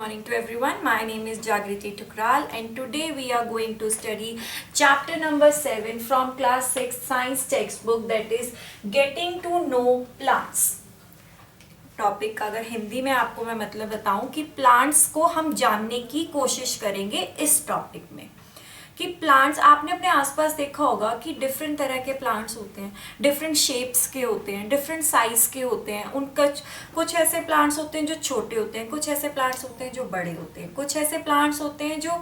Morning to everyone. My name is Jagriti Tukral and today we are going to study chapter number 7 from class 6 science textbook, that is getting to know plants. Topic का अगर हिंदी में आपको मैं मतलब बताऊं कि plants को हम जानने की कोशिश करेंगे इस टॉपिक में कि प्लांट्स आपने अपने आसपास देखा होगा कि डिफरेंट तरह के प्लांट्स होते हैं, डिफरेंट शेप्स के होते हैं, डिफरेंट साइज के होते हैं। उनका कुछ ऐसे प्लांट्स होते हैं जो छोटे होते हैं, कुछ ऐसे प्लांट्स होते हैं जो बड़े होते हैं, कुछ ऐसे प्लांट्स होते हैं जो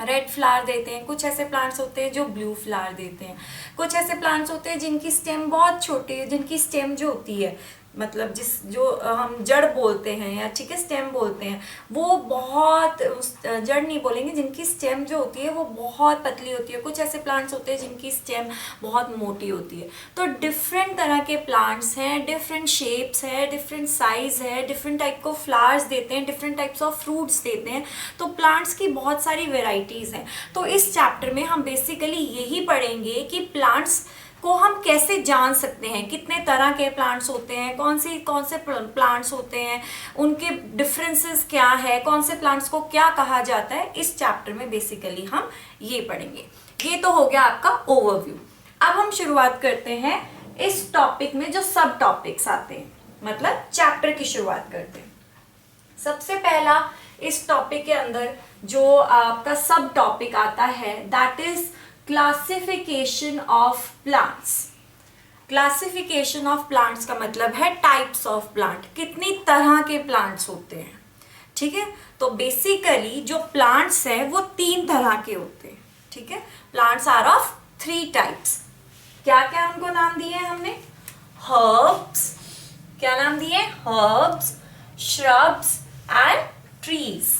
रेड फ्लावर देते हैं, कुछ ऐसे प्लांट्स होते हैं जो ब्लू फ्लावर देते हैं, कुछ ऐसे प्लांट्स होते हैं जिनकी स्टेम बहुत छोटी है, जिनकी स्टेम जो होती है मतलब जो हम जड़ बोलते हैं या ठीक है स्टेम बोलते हैं, वो बहुत जड़ नहीं बोलेंगे, जिनकी स्टेम जो होती है वो बहुत पतली होती है। कुछ ऐसे प्लांट्स होते हैं जिनकी स्टेम बहुत मोटी होती है। तो डिफरेंट तरह के प्लांट्स हैं, डिफरेंट शेप्स है, डिफरेंट साइज है, डिफरेंट टाइप को फ्लावर्स देते हैं, डिफरेंट टाइप्स ऑफ फ्रूट्स देते हैं। तो प्लांट्स की बहुत सारी वेराइटीज़ हैं। तो इस चैप्टर में हम बेसिकली यही पढ़ेंगे कि प्लांट्स को हम कैसे जान सकते हैं, कितने तरह के प्लांट्स होते हैं, कौन से प्लांट्स होते हैं, उनके डिफरेंसेस क्या है, कौन से प्लांट्स को क्या कहा जाता है। इस चैप्टर में बेसिकली हम ये पढ़ेंगे। ये तो हो गया आपका ओवरव्यू। अब हम शुरुआत करते हैं इस टॉपिक में जो सब टॉपिक्स आते हैं, मतलब चैप्टर की शुरुआत करते हैं। सबसे पहला इस टॉपिक के अंदर जो आपका सब टॉपिक आता है that is classification of plants. Classification of plants का मतलब है टाइप्स ऑफ प्लांट, कितनी तरह के प्लांट्स होते हैं। ठीक है, तो बेसिकली जो प्लांट्स हैं वो 3 तरह के होते हैं। ठीक है, प्लांट्स आर ऑफ 3 टाइप्स। क्या क्या उनको नाम दिए हैं हमने? हर्ब्स, क्या नाम दिए? Herbs, shrubs and trees.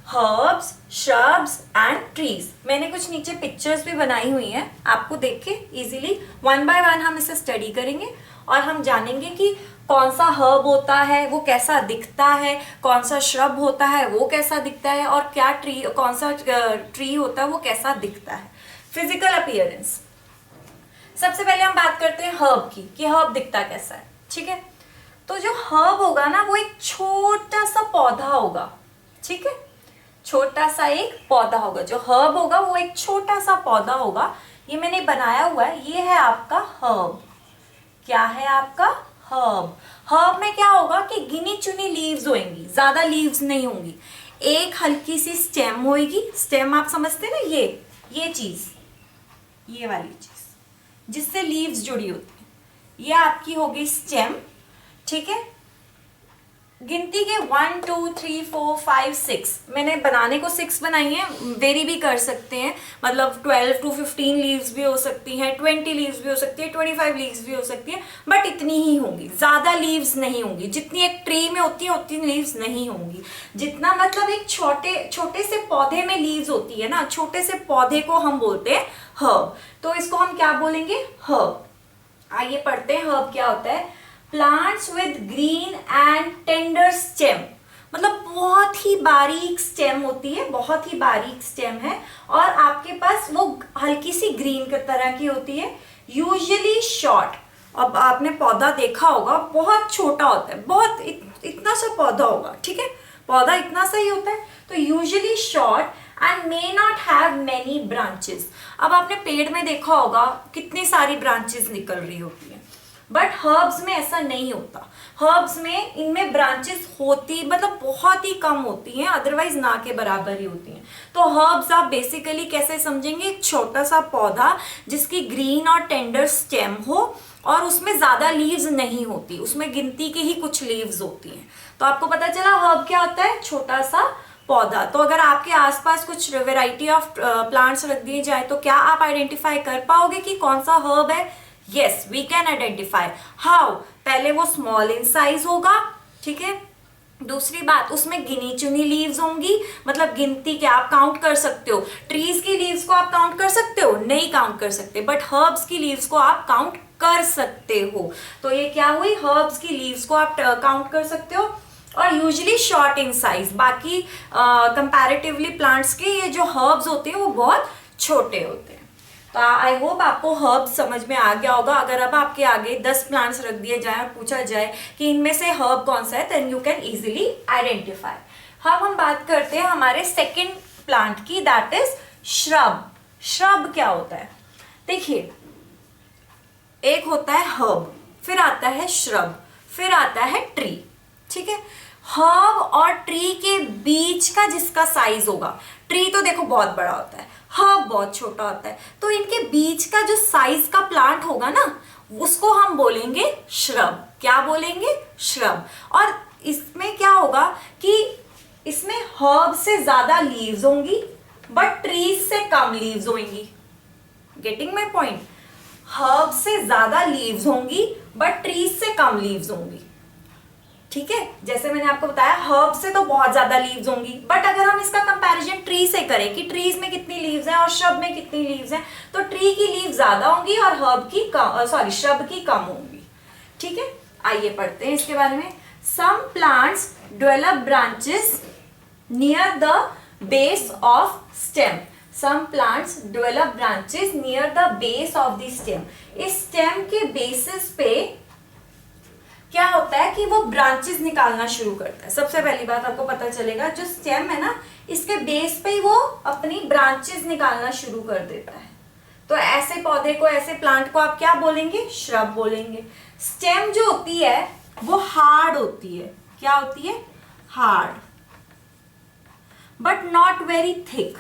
Herbs, shrubs and trees. मैंने कुछ नीचे पिक्चर्स भी बनाई हुई हैं, आपको देख के इजीली 1 बाय 1 हम इसे स्टडी करेंगे और हम जानेंगे कि कौन सा हर्ब होता है वो कैसा दिखता है, कौन सा श्रब होता है वो कैसा दिखता है, और क्या ट्री, कौन सा ट्री होता है वो कैसा दिखता है। Physical appearance. सबसे पहले हम बात करते हैं हर्ब की कि हर्ब दिखता कैसा है। ठीक है, तो जो हर्ब होगा ना वो एक छोटा सा पौधा होगा। ठीक है, छोटा सा एक पौधा होगा। जो हर्ब होगा वो एक छोटा सा पौधा होगा। ये मैंने बनाया हुआ है, ये है आपका हर्ब। क्या है आपका? हर्ब। हर्ब में क्या होगा कि गिनी चुनी लीव्स होंगी, ज्यादा लीव्स नहीं होंगी। एक हल्की सी स्टेम होगी। स्टेम आप समझते हैं ना, ये चीज, ये वाली चीज जिससे लीव्स जुड़ी होती है, ये आपकी होगी स्टेम। ठीक है, गिनती के 1 2 3 4 5 6 मैंने बनाने को 6 बनाई है, वेरी भी कर सकते हैं, मतलब 12 to 15 लीव्स भी हो सकती हैं, 20 लीव्स भी हो सकती है, 25 लीव्स भी हो सकती है, बट इतनी ही होंगी, ज्यादा लीव्स नहीं होंगी। जितनी एक ट्री में होती है उतनी लीव्स नहीं होंगी। जितना मतलब एक छोटे से पौधे में लीव्स होती है ना, छोटे से पौधे को हम बोलते हैं हर्ब। तो इसको हम क्या बोलेंगे? हर्ब। आइए पढ़ते हैं हर्ब क्या होता है। Plants with green and tender stem, मतलब बहुत ही बारीक स्टेम होती है, बहुत ही बारीक स्टेम है और आपके पास वो हल्की सी ग्रीन की तरह की होती है, यूजुअली शॉर्ट। अब आपने पौधा देखा होगा, बहुत छोटा होता है, बहुत इतना सा पौधा होगा। ठीक है, पौधा इतना सा ही होता है, तो usually short and may not have many branches. अब आपने पेड़ में देखा होगा कितनी सारी ब्रांचेस निकल रही होती है, बट हर्ब्स में ऐसा नहीं होता। हर्ब्स में इनमें ब्रांचेस होती मतलब बहुत ही कम होती हैं, अदरवाइज ना के बराबर ही होती हैं। तो हर्ब्स आप बेसिकली कैसे समझेंगे? एक छोटा सा पौधा जिसकी ग्रीन और टेंडर स्टेम हो और उसमें ज्यादा लीव्स नहीं होती, उसमें गिनती की ही कुछ लीव्स होती हैं। तो आपको पता चला हर्ब क्या होता है? छोटा सा पौधा। तो अगर आपके आसपास कुछ वेराइटी ऑफ प्लांट्स रख दिए जाए तो क्या आप आइडेंटिफाई कर पाओगे कि कौन सा हर्ब है? Yes, we can identify. How? पहले वो स्मॉल इन साइज होगा। ठीक है, दूसरी बात उसमें गिनी चुनी लीव्स होंगी, मतलब गिनती के आप काउंट कर सकते हो। ट्रीज की लीव्स को आप काउंट कर सकते हो? नहीं काउंट कर सकते, बट हर्ब्स की लीव्स को आप काउंट कर सकते हो। तो ये क्या हुई? हर्ब्स की लीव्स को आप काउंट कर सकते हो और यूजुअली शॉर्ट इन साइज। बाकी कंपैरेटिवली प्लांट्स के ये जो हर्ब्स होते हैं वो बहुत छोटे होते हैं। तो आई होप आपको हर्ब समझ में आ गया होगा। अगर अब आपके आगे 10 प्लांट्स रख दिए जाए और पूछा जाए कि इनमें से हर्ब कौन सा है, then you can easily identify. अब हम बात करते हैं हमारे सेकंड प्लांट की, दैट इज श्रब। श्रब क्या होता है? देखिए, एक होता है हर्ब, फिर आता है श्रब, फिर आता है ट्री। ठीक है, हर्ब और ट्री के बीच का जिसका साइज होगा, ट्री तो देखो बहुत बड़ा होता है, हर्ब बहुत छोटा होता है, तो इनके बीच का जो साइज का प्लांट होगा ना, उसको हम बोलेंगे श्रब। क्या बोलेंगे? श्रब। और इसमें क्या होगा कि इसमें हर्ब से ज्यादा लीव्स होंगी बट ट्रीज से कम लीव्स होंगी। Getting my point? हर्ब से ज्यादा लीव्स होंगी बट ट्रीज से कम लीव्स होंगी। ठीक है, जैसे मैंने आपको बताया हर्ब से तो बहुत ज्यादा लीव्स होंगी, बट अगर हम इसका कंपैरिजन ट्री से करें कि ट्रीज में कितनी लीव्स हैं और श्रब में कितनी लीव्स हैं, तो ट्री की लीव ज्यादा होंगी और हर्ब की श्रब की कम होंगी। ठीक है, आइए पढ़ते हैं इसके बारे में। Some plants develop branches near the base of stem. Some plants develop branches near the base of the stem. इस स्टेम के बेसिस पे क्या होता है कि वो ब्रांचेस निकालना शुरू करता है। सबसे पहली बात आपको पता चलेगा, जो स्टेम है ना, इसके बेस पे ही वो अपनी ब्रांचेस निकालना शुरू कर देता है। तो ऐसे पौधे को, ऐसे प्लांट को आप क्या बोलेंगे? श्रब बोलेंगे। स्टेम जो होती है वो हार्ड होती है। क्या होती है? Hard, but not very thick.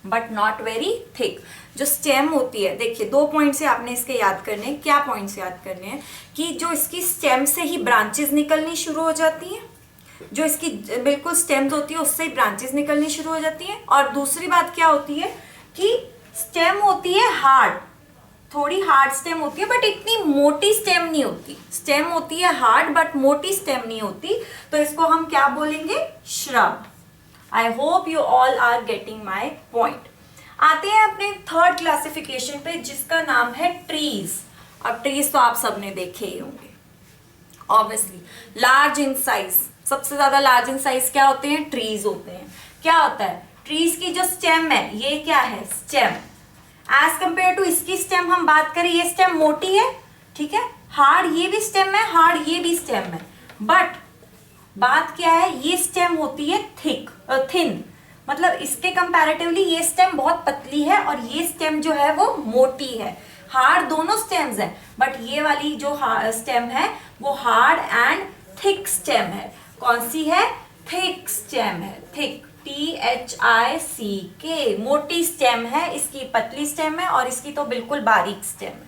But not very thick जो स्टेम होती है, देखिए 2 पॉइंट से आपने इसके याद करने हैं। क्या पॉइंट से याद करने हैं? कि जो इसकी स्टेम से ही ब्रांचेस निकलनी शुरू हो जाती हैं, जो इसकी बिल्कुल स्टेम्स होती है उससे ही ब्रांचेस निकलनी शुरू हो जाती हैं। और दूसरी बात क्या होती है कि स्टेम होती है हार्ड, थोड़ी हार्ड स्टेम होती है बट इतनी मोटी स्टेम नहीं होती। स्टेम होती है हार्ड बट मोटी स्टेम नहीं होती, तो इसको हम क्या बोलेंगे? Shrub. I hope you all are getting my point. आते हैं अपने थर्ड क्लासिफिकेशन पे, जिसका नाम है ट्रीज। अब ट्रीज तो आप सबने देखे ही होंगे ऑब्वियसली। लार्ज इन साइज, सबसे ज्यादा लार्ज इन साइज क्या होते हैं? ट्रीज होते हैं। क्या होता है? ट्रीज की जो स्टेम है, ये क्या है? स्टेम। एज कंपेयर टू इसकी स्टेम हम बात करें, ये स्टेम मोटी है, ठीक है, हार्ड ये भी स्टेम है, हार्ड ये भी स्टेम है, बट बात क्या है? ये स्टेम होती है थिक, थिन, मतलब इसके कंपैरेटिवली ये स्टेम बहुत पतली है और ये स्टेम जो है वो मोटी है। हार्ड दोनों स्टेम्स हैं, बट ये वाली जो स्टेम है वो हार्ड एंड थिक स्टेम है। कौन सी है? थिक स्टेम है। थिक, THICK, मोटी स्टेम है, इसकी पतली स्टेम है और इसकी तो बिल्कुल बारीक स्टेम है।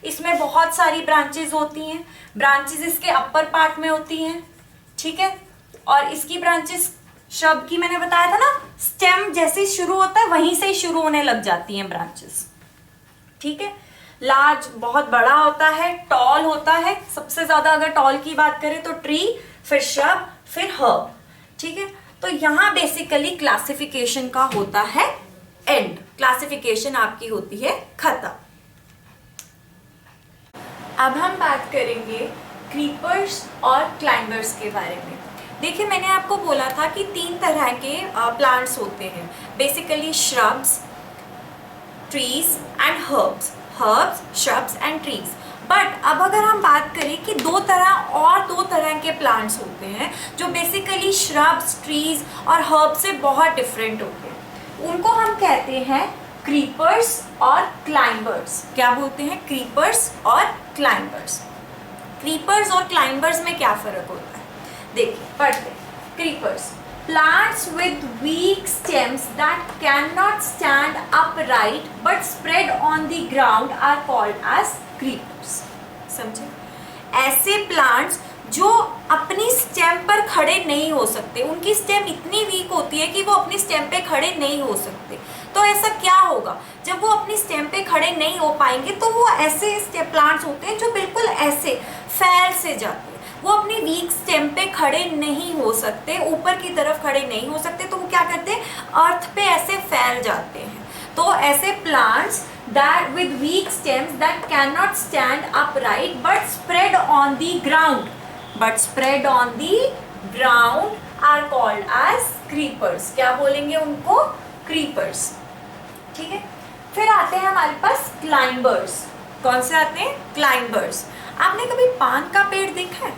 इसमें बहुत सारी ब्रांचेस होती हैं, ब्रांचेस इसके अपर पार्ट में होती हैं, ठीक है, और इसकी ब्रांचेस श्रब की मैंने बताया था ना, स्टेम जैसे शुरू होता है वहीं से ही शुरू होने लग जाती हैं ब्रांचेस। ठीक है, लार्ज बहुत बड़ा होता है, टॉल होता है, सबसे ज्यादा अगर टॉल की बात करें तो ट्री, फिर श्रब, फिर हर्ब। ठीक है, तो यहां बेसिकली क्लासिफिकेशन का होता है एंड, क्लासिफिकेशन आपकी होती है खत्म। अब हम बात करेंगे क्रीपर्स और क्लाइंबर्स के बारे में। देखिए, मैंने आपको बोला था कि 3 तरह के प्लांट्स होते हैं, basically shrubs, trees and herbs. Herbs, shrubs and trees. But अब अगर हम बात करें कि 2 तरह के प्लांट्स होते हैं जो बेसिकली श्रब्स, ट्रीज और हर्ब से बहुत डिफरेंट होते हैं, उनको हम कहते हैं क्रीपर्स और क्लाइंबर्स। क्या बोलते हैं? क्रीपर्स और क्लाइंबर्स। क्रीपर्स और क्लाइंबर्स में क्या फर्क होता है? देखिए, पढ़ते हैं। Creepers, plants with weak stems that cannot stand upright but spread on the ground are called as creepers. समझे? ऐसे प्लांट्स जो अपनी स्टेम पर खड़े नहीं हो सकते, उनकी स्टेम इतनी वीक होती है कि वो अपनी स्टेम पे खड़े नहीं हो सकते, तो ऐसा क्या होगा? जब वो अपनी स्टेम पे खड़े नहीं हो पाएंगे तो वो ऐसे प्लांट्स होते हैं जो बिल्कुल ऐसे फैल से जाते हैं, वो अपनी वीक स्टेम पे खड़े नहीं हो सकते, ऊपर की तरफ खड़े नहीं हो सकते, तो वो क्या करते हैं? अर्थ पे ऐसे फैल जाते हैं। तो ऐसे plants that with weak stems that cannot stand upright but spread on the ground are called as creepers. क्या बोलेंगे उनको? creepers. ठीक है, फिर आते हैं हमारे पास climbers. कौन से आते हैं? climbers. आपने कभी पान का पेड़ देखा है?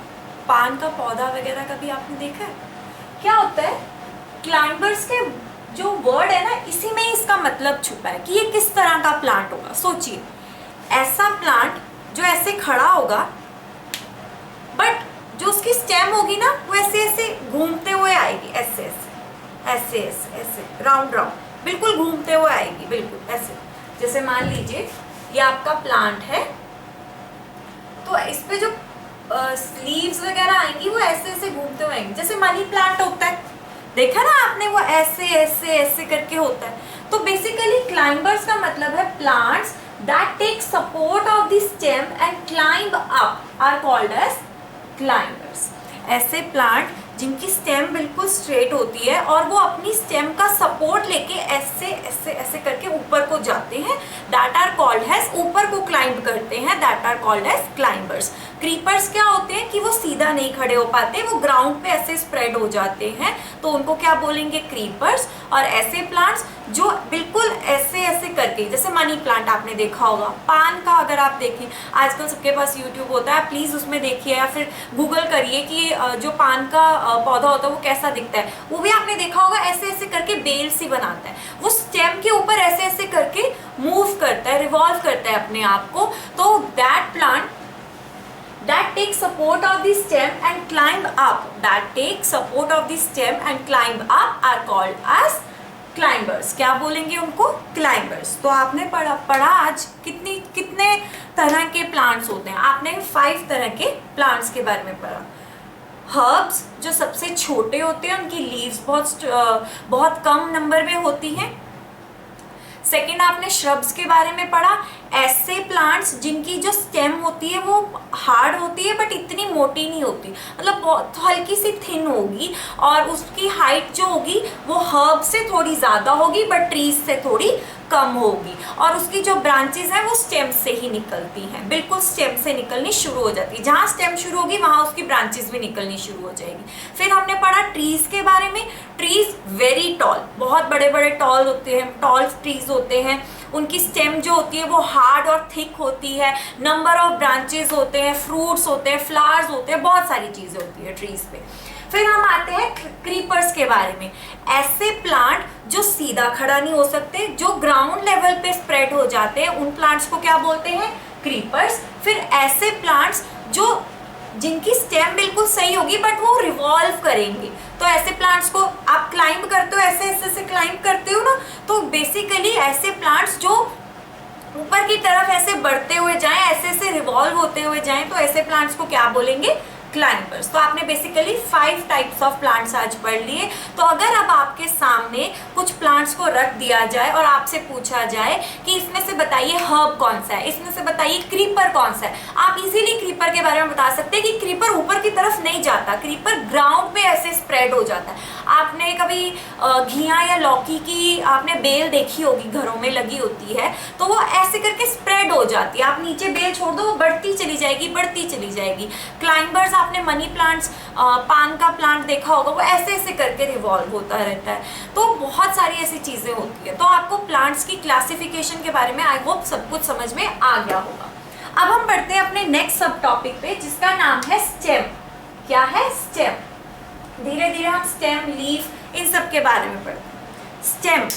पान का पौधा वगैरह कभी आपने देखा है? क्या होता है क्लाइंबर्स के जो वर्ड है ना, इसी में ही इसका मतलब छुपा है कि ये किस तरह का प्लांट होगा। सोचिए, ऐसा प्लांट जो ऐसे खड़ा होगा, बट जो उसकी स्टेम होगी ना वो ऐसे ऐसे घूमते हुए आएगी, ऐसे ऐसे ऐसे ऐसे ऐसे राउंड राउंड बिल्कुल घूमते हुए आएगी, बिल्कुल ऐसे। जैसे मान लीजिए ये आपका प्लांट है, तो इस पे जो लीव्स वगैरह आएंगी वो ऐसे ऐसे घूमते हुए आएंगी, जैसे मनी प्लांट होता है, देखा ना आपने, वो ऐसे ऐसे ऐसे करके होता है। तो बेसिकली क्लाइंबर्स का मतलब है plants that take support of the stem and climb up are called as climbers. ऐसे प्लांट जिनकी स्टेम बिल्कुल स्ट्रेट होती है और वो अपनी स्टेम का सपोर्ट लेके ऐसे ऐसे ऐसे करके ऊपर को जाते हैं, दैट आर कॉल्ड एज, ऊपर को क्लाइंब करते हैं, that are called as climbers. Creepers क्या होते हैं कि वो सीधा नहीं खड़े हो पाते, वो ग्राउंड पे ऐसे स्प्रेड हो जाते हैं, तो उनको क्या बोलेंगे, क्रीपर्स। और ऐसे प्लांट्स जो बिल्कुल ऐसे ऐसे करके, जैसे मनी प्लांट आपने देखा होगा, पान का अगर आप देखें, आजकल सबके पास यूट्यूब होता है, प्लीज़ उसमें देखिए या फिर गूगल करिए कि जो पान का पौधा होता है वो कैसा दिखता है। वो भी आपने देखा होगा, ऐसे ऐसे करके बेल सी बनाता है, वो स्टेम के ऊपर ऐसे ऐसे करके मूव करता है, रिवॉल्व करता है अपने आप को। तो that plant that take support of the stem and climb up, that take support of the stem and climb up are called as climbers। क्या बोलेंगे उनको, climbers। तो आपने पढ़ा आज कितने तरह के प्लांट्स होते हैं। आपने 5 तरह के प्लांट्स के बारे में पढ़ा। हर्ब्स जो सबसे छोटे होते हैं, उनकी लीव्स बहुत कम नंबर में होती हैं। सेकेंड, आपने श्रब्स के बारे में पढ़ा, ऐसे प्लांट्स जिनकी जो स्टेम होती है वो हार्ड होती है बट इतनी मोटी नहीं होती, मतलब बहुत हल्की सी थिन होगी, और उसकी हाइट जो होगी वो हर्ब से थोड़ी ज़्यादा होगी बट ट्रीज से थोड़ी कम होगी, और उसकी जो ब्रांचेस हैं वो स्टेम से ही निकलती हैं, बिल्कुल स्टेम से निकलनी शुरू हो जाती है। जहाँ स्टेम शुरू होगी वहाँ उसकी ब्रांचेस भी निकलनी शुरू हो जाएगी। फिर हमने पढ़ा ट्रीज के बारे में। ट्रीज वेरी टॉल, बहुत बड़े बड़े टॉल होते हैं, टॉल ट्रीज होते हैं, उनकी स्टेम जो होती है वो हार्ड और थिक होती है, नंबर ऑफ ब्रांचेस होते हैं, फ्रूट्स होते हैं, फ्लावर्स होते हैं, बहुत सारी चीज़ें होती है ट्रीज पे। फिर हम आते हैं क्रीपर्स के बारे में। ऐसे प्लांट जो सीधा खड़ा नहीं हो सकते, जो ग्राउंड लेवल पे स्प्रेड हो जाते हैं, उन प्लांट्स को क्या बोलते हैं, क्रीपर्स। फिर ऐसे प्लांट्स जो जिनकी स्टेम बिल्कुल सही होगी बट वो रिवॉल्व करेंगे, तो ऐसे प्लांट्स को आप क्लाइंब करते हो, ऐसे ऐसे ऐसे क्लाइंब करते हो ना, तो बेसिकली ऐसे प्लांट्स जो ऊपर की तरफ ऐसे बढ़ते हुए जाएं, ऐसे ऐसे रिवॉल्व होते हुए जाएं, तो ऐसे प्लांट्स को क्या बोलेंगे, क्लाइंबर्स। तो आपने बेसिकली 5 टाइप्स ऑफ प्लांट्स आज पढ़ लिए। तो अगर अब आपके सामने कुछ प्लांट्स को रख दिया जाए और आपसे पूछा जाए कि इसमें से बताइए हर्ब कौन सा है, इसमें से बताइए क्रीपर कौन सा है, आप इजीली क्रीपर के बारे में बता सकते हैं कि क्रीपर ऊपर की तरफ नहीं जाता, क्रीपर ग्राउंड पे ऐसे स्प्रेड हो जाता है। आपने कभी घिया या लौकी की आपने बेल देखी होगी, घरों में लगी होती है, तो वो ऐसे करके स्प्रेड हो जाती है, आप नीचे बेल छोड़ दो वो बढ़ती चली जाएगी, बढ़ती चली जाएगी। क्लाइंबर्स आपने मनी प्लांट्स, पान का प्लांट देखा होगा, वो ऐसे ऐसे करके रिवॉल्व होता रहता है। तो बहुत सारी ऐसी चीज़ें होती है। तो आपको प्लांट्स की क्लासिफिकेशन के बारे में आई होप सब कुछ समझ में आ गया होगा। अब हम बढ़ते हैं अपने नेक्स्ट सब टॉपिक पे, जिसका नाम है स्टेम। क्या है, स्टेम। धीरे धीरे हम स्टेम, लीफ, इन सब के बारे में पढ़ते हैं। Stem,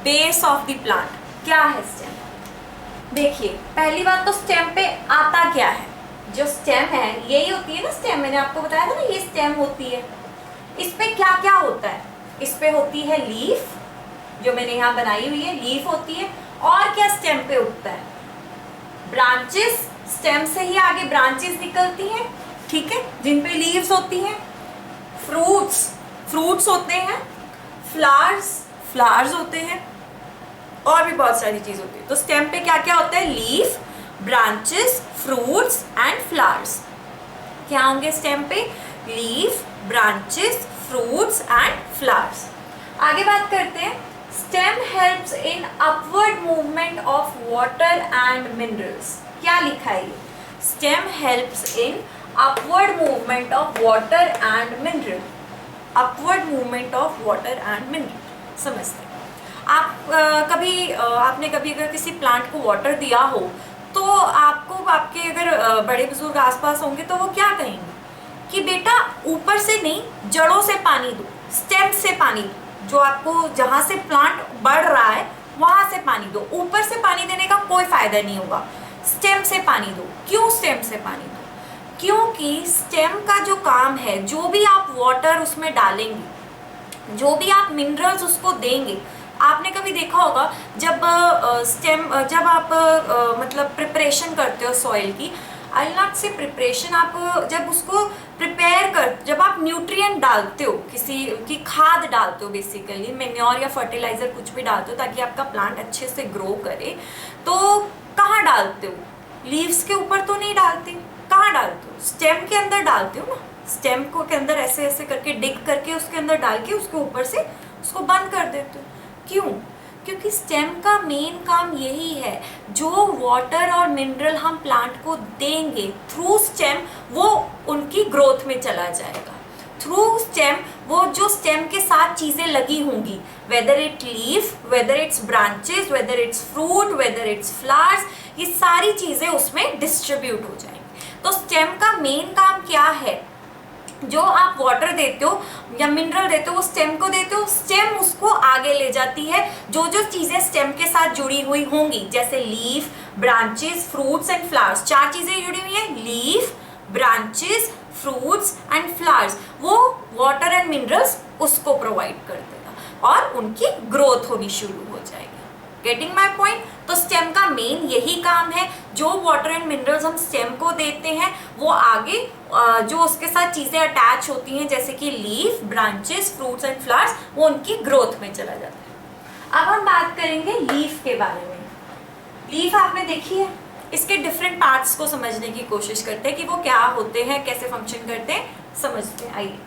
base of the plant. क्या है स्टेम? देखिए, पहली बात तो स्टेम पे आता क्या है। जो स्टेम है यही होती है ना, स्टेम मैंने आपको बताया था ना, ये स्टेम होती है। इस पे क्या क्या होता है, इस पे होती है लीफ, जो मैंने यहाँ बनाई हुई है, लीफ होती है। और क्या स्टेम पे उगता है, ब्रांचेस, स्टेम से ही आगे ब्रांचेस निकलती हैं, ठीक है, जिन पे लीव्स होती हैं। फ्रूट्स, फ्रूट्स होते हैं। फ्लावर्स, फ्लावर्स होते हैं, और भी बहुत सारी चीज होती है। तो स्टेम पे क्या क्या होता है, leaf, branches, fruits and flowers. क्या होंगे स्टेम पे, leaf, branches, fruits and flowers. आगे बात करते हैं, stem helps in upward movement of water and minerals. क्या लिखा है ये, stem helps in upward movement of water and mineral. Upward movement of water and mineral समझते हैं आप। आपने कभी अगर किसी प्लांट को वाटर दिया हो, तो आपको आपके अगर बड़े बुजुर्ग आसपास होंगे तो वो क्या कहेंगे कि बेटा ऊपर से नहीं, जड़ों से पानी दो, स्टेम से पानी दो। जो आपको जहां से प्लांट बढ़ रहा है वहां से पानी दो, ऊपर से पानी देने का कोई फायदा नहीं होगा। स्टेम से पानी दो। क्यों स्टेम से पानी दो? क्योंकि स्टेम का जो काम है, जो भी आप वाटर उसमें डालेंगे, जो भी आप मिनरल्स उसको देंगे, आपने कभी देखा होगा जब आप मतलब प्रिपरेशन करते हो सॉइल की, आई नॉट से प्रिपरेशन, आप जब उसको जब आप न्यूट्रिएंट डालते हो, किसी की खाद डालते हो, बेसिकली मेन्योर या फर्टिलाइजर कुछ भी डालते हो ताकि आपका प्लांट अच्छे से ग्रो करे, तो कहाँ डालते हो? लीव्स के ऊपर तो नहीं डालते। कहाँ डालते हो? स्टेम के अंदर डालते हो ना। स्टेम को के अंदर ऐसे ऐसे करके डिग करके उसके अंदर डाल के उसके ऊपर से उसको बंद कर देते हो। क्यों? क्योंकि स्टेम का मेन काम यही है, जो वाटर और मिनरल हम प्लांट को देंगे थ्रू स्टेम, वो उनकी ग्रोथ में चला जाएगा। थ्रू स्टेम, वो जो स्टेम के साथ चीजें लगी होंगी, whether it leaf, whether it's branches, whether it's fruit, whether it's flowers, ये सारी चीजें उसमें डिस्ट्रीब्यूट हो जाएंगी। तो स्टेम का मेन काम क्या है? जो आप वाटर देते हो या मिनरल देते हो वो स्टेम को देते हो, स्टेम उसको आगे ले जाती है। जो जो चीजें स्टेम के साथ जुड़ी हुई होंगी, जैसे leaf, branches, fruits and flowers, 4 चीजें जुड़ी हुई हैं, leaf, branches, fruits and flowers, वो वाटर एंड मिनरल्स उसको प्रोवाइड कर देगा और उनकी ग्रोथ होनी शुरू हो जाएगी। Getting my point? तो स्टेम का मेन यही काम है, जो वाटर एंड मिनरल्स हम स्टेम को देते हैं वो आगे जो उसके साथ चीजें अटैच होती हैं, जैसे कि leaf, branches, fruits and flowers, वो उनकी ग्रोथ में चला जाता है। अब हम बात करेंगे लीफ के बारे में। लीफ आपने देखी है, इसके डिफरेंट पार्ट्स को समझने की कोशिश करते हैं कि वो क्या होते हैं, कैसे फंक्शन करते हैं, समझते हैं। आइए,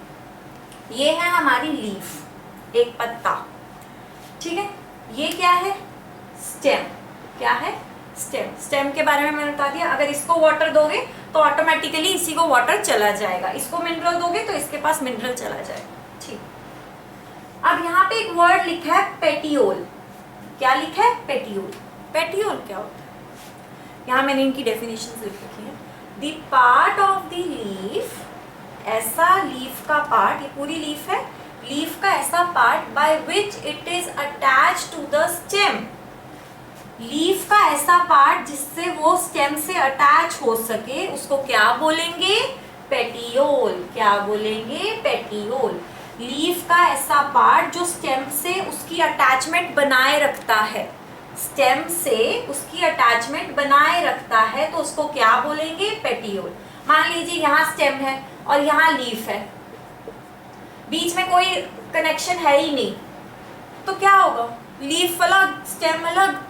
ये है हमारी लीफ, एक पत्ता, ठीक है। ये क्या है? स्टेम। क्या है? स्टेम। स्टेम के बारे में मैंने बता दिया। अगर इसको वाटर दोगे तो ऑटोमेटिकली इसी को वाटर चला जाएगा, इसको मिनरल दोगे तो इसके पास मिनरल चला जाएगा, ठीक। अब यहाँ पे एक वर्ड लिखा है पेटियोल। क्या लिखा है? पेटियोल। पेटियोल क्या होता है? यहाँ मैंने इनकी डेफिनेशन लिख रखी है। The part of the leaf, ऐसा लीफ का पार्ट, ये पूरी लीफ है, लीफ का ऐसा part by which it is attach to the stem. Leaf का ऐसा पार्ट जिससे वो स्टेम से अटैच हो सके, उसको क्या बोलेंगे? पेटियोल। क्या बोलेंगे? पेटियोल। लीफ का ऐसा पार्ट जो स्टेम से उसकी अटैचमेंट बनाए रखता है, स्टेम से उसकी अटैचमेंट बनाए रखता है, तो उसको क्या बोलेंगे? पेटियोल। मान लीजिए यहाँ स्टेम है और यहाँ लीफ है, बीच में कोई कनेक्शन है ही नहीं, तो क्या होगा? लीफ अलग, स्टेम अलग,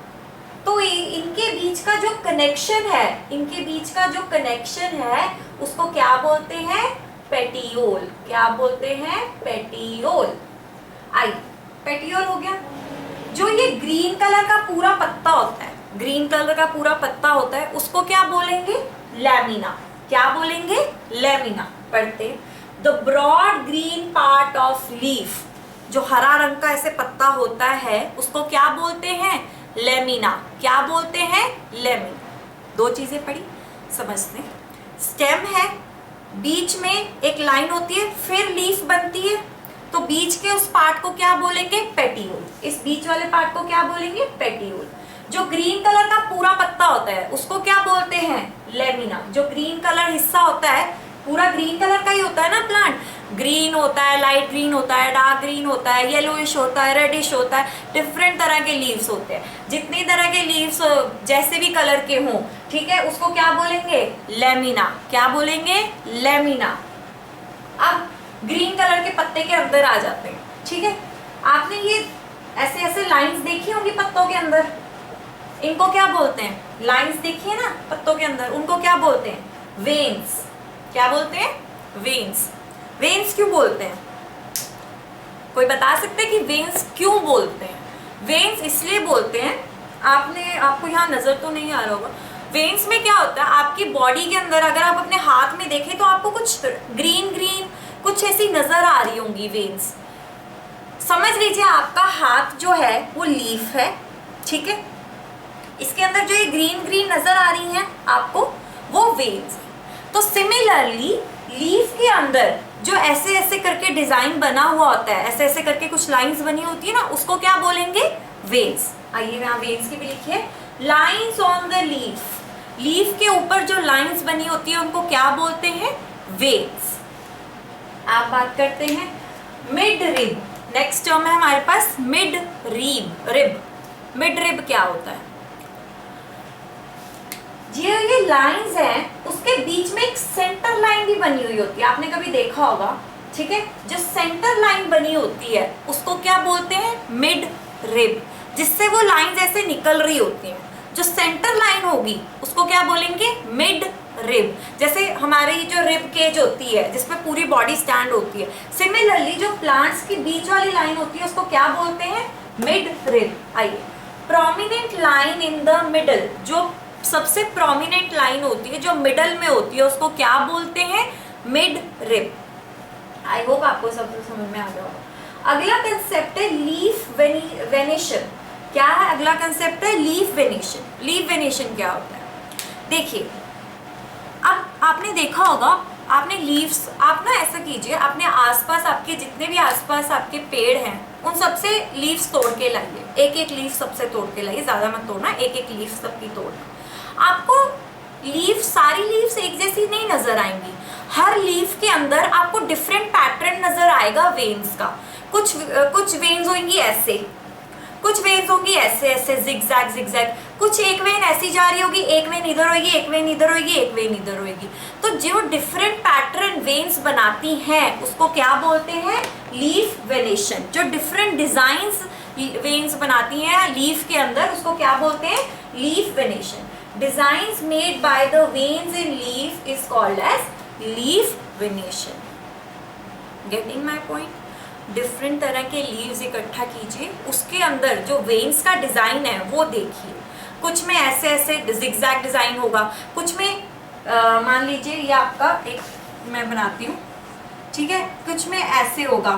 तो इनके बीच का जो कनेक्शन है, इनके बीच का जो कनेक्शन है उसको क्या बोलते हैं? पेटियोल। क्या बोलते हैं? पेटियोल। आई, पेटियोल हो गया। जो ये ग्रीन कलर का पूरा पत्ता होता है, ग्रीन कलर का पूरा पत्ता होता है, उसको क्या बोलेंगे? लैमिना। क्या बोलेंगे? लैमिना। पढ़ते, the broad green part of leaf, जो हरा रंग का ऐसे पत्ता होता है उसको क्या बोलते हैं? लेमिना। क्या बोलते हैं? लेमिना। 2 चीजें पढ़ी, समझते हैं। स्टेम है, बीच में एक लाइन होती है, फिर लीफ बनती है, तो बीच के उस पार्ट को क्या बोलेंगे? पेटियोल। इस बीच वाले पार्ट को क्या बोलेंगे? पेटियोल। जो ग्रीन कलर का पूरा पत्ता होता है उसको क्या बोलते हैं? लेमिना। जो ग्रीन कलर हिस्सा होता है, पूरा ग्रीन कलर का ही होता है ना प्लांट, ग्रीन होता है, लाइट ग्रीन होता है, डार्क ग्रीन होता है, येलोइश होता है, रेडिश होता है, डिफरेंट तरह के लीव्स होते हैं। जितनी तरह के लीव्स जैसे भी कलर के हों, ठीक है, उसको क्या बोलेंगे? लेमिना। क्या बोलेंगे? लेमिना। अब ग्रीन कलर के पत्ते के अंदर आ जाते हैं, ठीक है। आपने ये ऐसे ऐसे लाइंस देखी होंगी पत्तों के अंदर, इनको क्या बोलते हैं? लाइंस देखी है ना पत्तों के अंदर, उनको क्या बोलते हैं? वेन्स। क्या बोलते हैं? वेन्स। वेन्स क्यों बोलते हैं? कोई बता सकते हैं कि वेन्स क्यों बोलते हैं? वेन्स इसलिए बोलते हैं, आपको यहाँ नजर तो नहीं आ रहा होगा, वेन्स में क्या होता है, आपकी बॉडी के अंदर अगर आप अपने हाथ में देखें तो आपको कुछ ग्रीन ग्रीन कुछ ऐसी नजर आ रही होंगी वेन्स। समझ लीजिए आपका हाथ जो है वो लीफ है, ठीक है, इसके अंदर जो ये ग्रीन ग्रीन नजर आ रही हैं आपको, वो वेन्स है। तो सिमिलरली लीफ के अंदर जो ऐसे ऐसे करके डिजाइन बना हुआ होता है, ऐसे ऐसे करके कुछ लाइंस बनी होती है ना, उसको क्या बोलेंगे? वेन्स। आइए यहाँ वेन्स की भी लिखिए, lines on the leaf. Leaf के ऊपर जो लाइंस बनी होती है उनको क्या बोलते हैं? वेन्स। आप बात करते हैं मिड रिब। नेक्स्ट टर्म है हमारे पास मिड रिब। मिड रिब क्या होता है? ये लाइंस हैं, उसके बीच में एक सेंटर लाइन भी बनी हुई होती है, आपने कभी देखा होगा, ठीक है? जो सेंटर लाइन बनी होती है उसको क्या बोलते हैं? Mid rib. जिससे वो लाइंस ऐसे निकल रही होती हैं, जो सेंटर लाइन होगी उसको क्या बोलेंगे? Mid rib. जैसे हमारी जो रिब केज होती है जिसपे पूरी बॉडी स्टैंड होती है, सिमिलरली जो प्लांट्स की बीच वाली लाइन होती है उसको क्या बोलते हैं? Midrib. आइए, prominent line in the middle, जो सबसे प्रोमिनेंट लाइन होती है जो मिडल में होती है उसको क्या बोलते हैं? Mid rib. आई होप आपको सब समझ में आ गया होगा। अगला कंसेप्ट है लीफ वेनेशन। क्या है अगला कंसेप्ट? है लीफ वेनेशन। लीफ वेनेशन क्या होता है? देखिए, अब आपने देखा होगा, आपने लीव्स, आप ना ऐसा कीजिए, अपने आसपास, आपके जितने भी आसपास आपके पेड़ हैं उन सबसे लीव्स तोड़ के लाइए। एक एक लीफ सबसे तोड़ के लाइए, ज्यादा मत तोड़ना, एक एक लीफ सबकी तोड़ना। आपको लीफ, सारी लीव्स एक जैसी नहीं नजर आएंगी। हर लीफ के अंदर आपको डिफरेंट पैटर्न नजर आएगा वेन्स का। कुछ वेन्स होंगी ऐसे, कुछ वेन्स होंगी ऐसे ऐसे जिगजैग जिगजैग, कुछ एक वेन ऐसी जा रही होगी, एक वेन इधर होगी, एक वेन इधर होगी, एक वेन इधर होगी। तो जो डिफरेंट पैटर्न वेन्स बनाती हैं उसको क्या बोलते हैं? Leaf venation. जो डिफरेंट डिजाइंस वेन्स बनाती हैं लीफ के अंदर उसको क्या बोलते हैं? Leaf venation. Designs made by the veins in leaf is called as leaf venation. Getting my point? Different तरह के लीव्स इकट्ठा कीजिए, उसके अंदर जो वेन्स का डिजाइन है वो देखिए। कुछ में ऐसे ऐसे जिगजैग डिजाइन होगा, कुछ में मान लीजिए ये आपका एक मैं बनाती हूँ, ठीक है, कुछ में ऐसे होगा,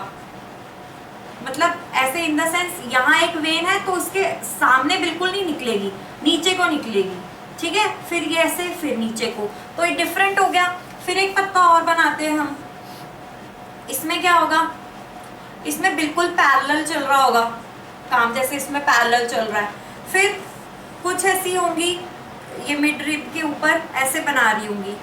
मतलब ऐसे इन द सेंस यहाँ एक वेन है तो उसके सामने बिल्कुल नहीं निकलेगी, नीचे को निकलेगी, ठीक है, फिर ये ऐसे, फिर नीचे को, तो ये डिफरेंट हो गया। फिर एक पत्ता और बनाते हैं हम, इसमें क्या होगा? इसमें बिल्कुल पैरेलल चल रहा होगा काम, जैसे इसमें पैरेलल चल रहा है। फिर कुछ ऐसी होंगी, ये मिड रिब के ऊपर ऐसे बना रही होंगी,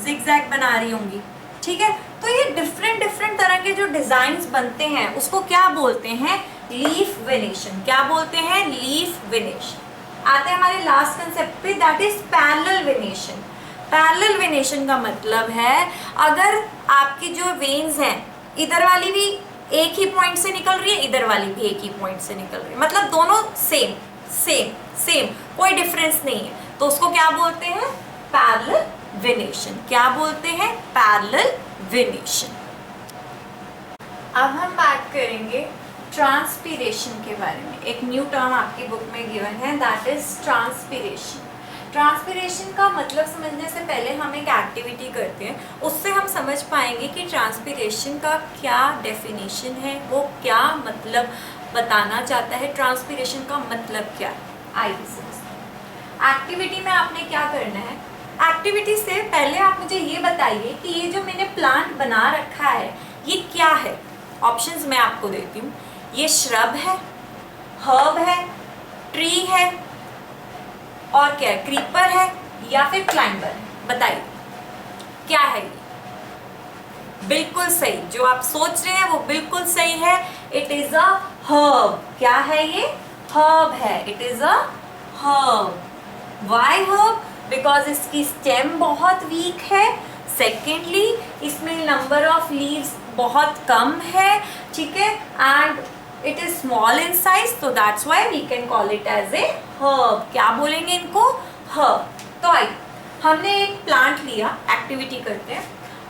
जिगजैग बना रही होंगी, ठीक है। तो ये डिफरेंट तरह के जो डिजाइन्स बनते हैं उसको क्या बोलते हैं? Leaf venation. क्या बोलते हैं? Leaf venation. आते हैं हमारे लास्ट कंसेप्ट पे, that is parallel venation. Parallel venation का मतलब है अगर आपकी जो वेन्स हैं इधर वाली भी एक ही पॉइंट से निकल रही है, इधर वाली भी एक ही पॉइंट से निकल रही है, मतलब दोनों सेम, कोई डिफरेंस नहीं है, तो उसको क्या बोलते हैं? Parallel venation. क्या बोलते हैं? Parallel venation. अब हम बात करेंगे ट्रांसपीरेशन के बारे में। एक न्यू टर्म आपकी बुक में गिवन है, दैट इज ट्रांसपीरेशन। ट्रांसपीरेशन का मतलब समझने से पहले हम एक एक्टिविटी करते हैं, उससे हम समझ पाएंगे कि ट्रांसपीरेशन का क्या डेफिनेशन है, वो क्या मतलब बताना चाहता है, ट्रांसपीरेशन का मतलब क्या है। आइए समझते हैं। एक्टिविटी में आपने क्या करना है? एक्टिविटी से पहले आप मुझे ये बताइए कि ये जो मैंने प्लांट बना रखा है ये क्या है? ऑप्शंस मैं आपको देती हूँ। ये श्रब है, हर्ब है, ट्री है, और क्या है? क्रीपर है या फिर क्लाइंबर है? बताइए क्या है ये? बिल्कुल सही, जो आप सोच रहे हैं वो बिल्कुल सही है। It is a herb. क्या है ये? हर्ब है। It is a herb. Why herb? Because इसकी स्टेम बहुत वीक है। सेकेंडली इसमें नंबर ऑफ लीव्स बहुत कम है, ठीक है, and it is small in size, तो that's why we can call it as a herb. क्या बोलेंगे इनको? हर्ब। तो आइए, हमने एक प्लांट लिया, एक्टिविटी करते हैं।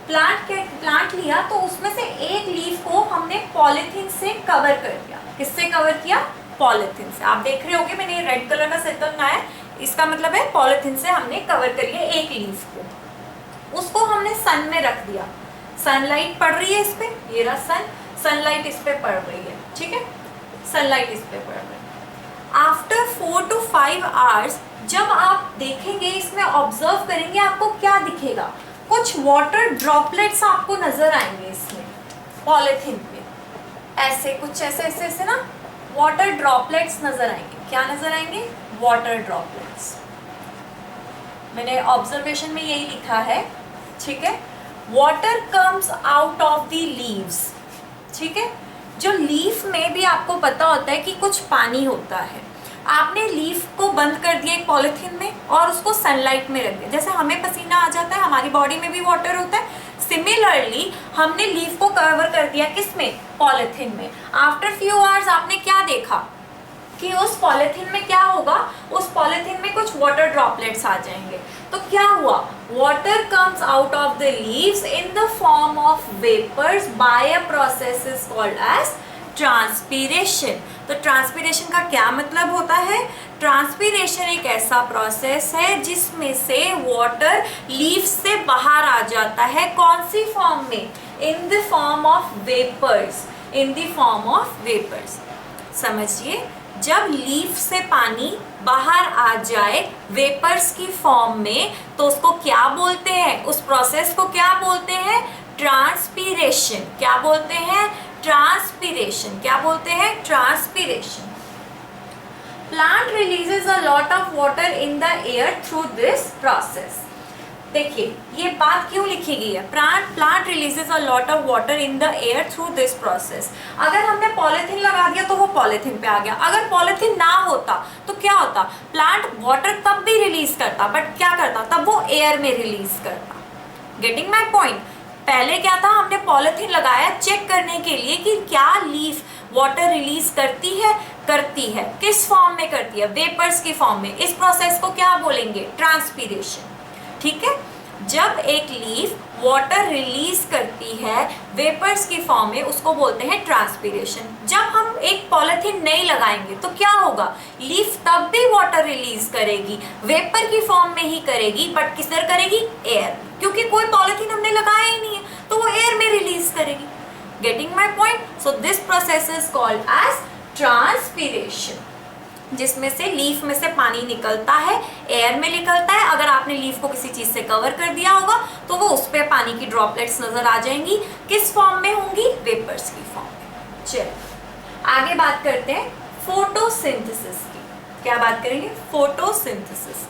प्लांट लिया तो उसमें से एक लीफ को हमने पॉलीथीन से कवर कर दिया। किससे कवर किया? पॉलीथीन से। आप देख रहे होंगे मैंने रेड कलर का सर्कल बनाया, इसका मतलब है पॉलीथीन से हमने कवर कर लिया एक लीफ को। उसको हमने सन में रख दिया, सनलाइट पड़ रही है इस पे, ये रहा सनलाइट इस पे पड़ रही है, ठीक है, सनलाइट इस पे पड़ रही है। आफ्टर 4 to 5 आवर्स जब आप देखेंगे, इसमें ऑब्जर्व करेंगे, आपको क्या दिखेगा? कुछ वाटर ड्रॉपलेट्स आपको नजर आएंगे इसमें पॉलिथीन पे, ऐसे कुछ ऐसे ना वाटर ड्रॉपलेट्स नजर आएंगे। क्या नजर आएंगे? Water droplets. मैंने ऑब्जर्वेशन में यही लिखा है, ठीक है। Water comes out of the leaves, ठीक है। जो लीफ में भी आपको पता होता है कि कुछ पानी होता है, आपने लीफ को बंद कर दिया एक पॉलिथीन में और उसको सनलाइट में रख दिया। जैसे हमें पसीना आ जाता है, हमारी बॉडी में भी वाटर होता है, सिमिलरली हमने लीफ को कवर कर दिया किसमें? पॉलिथीन में। आफ्टर फ्यू आवर्स आपने क्या देखा कि उस पॉलिथीन में क्या होगा? उस पॉलिथीन में कुछ वाटर ड्रॉपलेट्स आ जाएंगे। तो क्या हुआ? Water comes out of the leaves in the form of vapours by a process is called as transpiration. तो ट्रांसपीरेशन का क्या मतलब होता है? ट्रांसपीरेशन एक ऐसा प्रोसेस है जिसमें से वाटर लीफ से बाहर आ जाता है। कौन सी फॉर्म में? In the form of vapours, in the form of vapours. समझिए, जब लीफ से पानी बाहर आ जाए वेपर्स की फॉर्म में, तो उसको क्या बोलते हैं? उस प्रोसेस को क्या बोलते हैं? ट्रांसपीरेशन। क्या बोलते हैं? ट्रांसपीरेशन। क्या बोलते हैं? Transpiration. Plant releases a lot of water in the air through this process. देखिए, ये बात क्यों लिखी गई है? Plant releases a lot of water in the air through this process. अगर हमने पॉलिथीन लगा दिया तो वो पॉलिथीन पे आ गया। अगर पॉलिथीन ना होता तो क्या होता? प्लांट वाटर तब भी रिलीज करता, बट क्या करता? तब वो एयर में रिलीज करता। Getting my point? पहले क्या था? हमने पॉलिथीन लगाया चेक करने के लिए कि क्या लीफ वाटर रिलीज करती है। करती है। किस फॉर्म में करती है? वेपर्स की फॉर्म में। इस प्रोसेस को क्या बोलेंगे? ट्रांसपीरेशन। ठीक है। जब एक लीफ वाटर रिलीज करती है वेपर्स की फॉर्म में, उसको बोलते हैं ट्रांसपीरेशन। जब हम एक पॉलिथीन नहीं लगाएंगे तो क्या होगा? लीफ तब भी वाटर रिलीज करेगी, वेपर की फॉर्म में ही करेगी, बट किधर करेगी? एयर, क्योंकि कोई पॉलिथीन हमने लगाया ही नहीं है, तो वो एयर में रिलीज करेगी। Getting my point? So this process is called as transpiration, जिसमें से लीफ में से पानी निकलता है, एयर में निकलता है। अगर आपने लीफ को किसी चीज से कवर कर दिया होगा तो वो उस पर पानी की ड्रॉपलेट्स नजर आ जाएंगी। किस फॉर्म में होंगी? वेपर्स की फॉर्म में। चलिए आगे बात करते हैं फोटोसिंथेसिस की। क्या बात करेंगे? फोटोसिंथेसिस।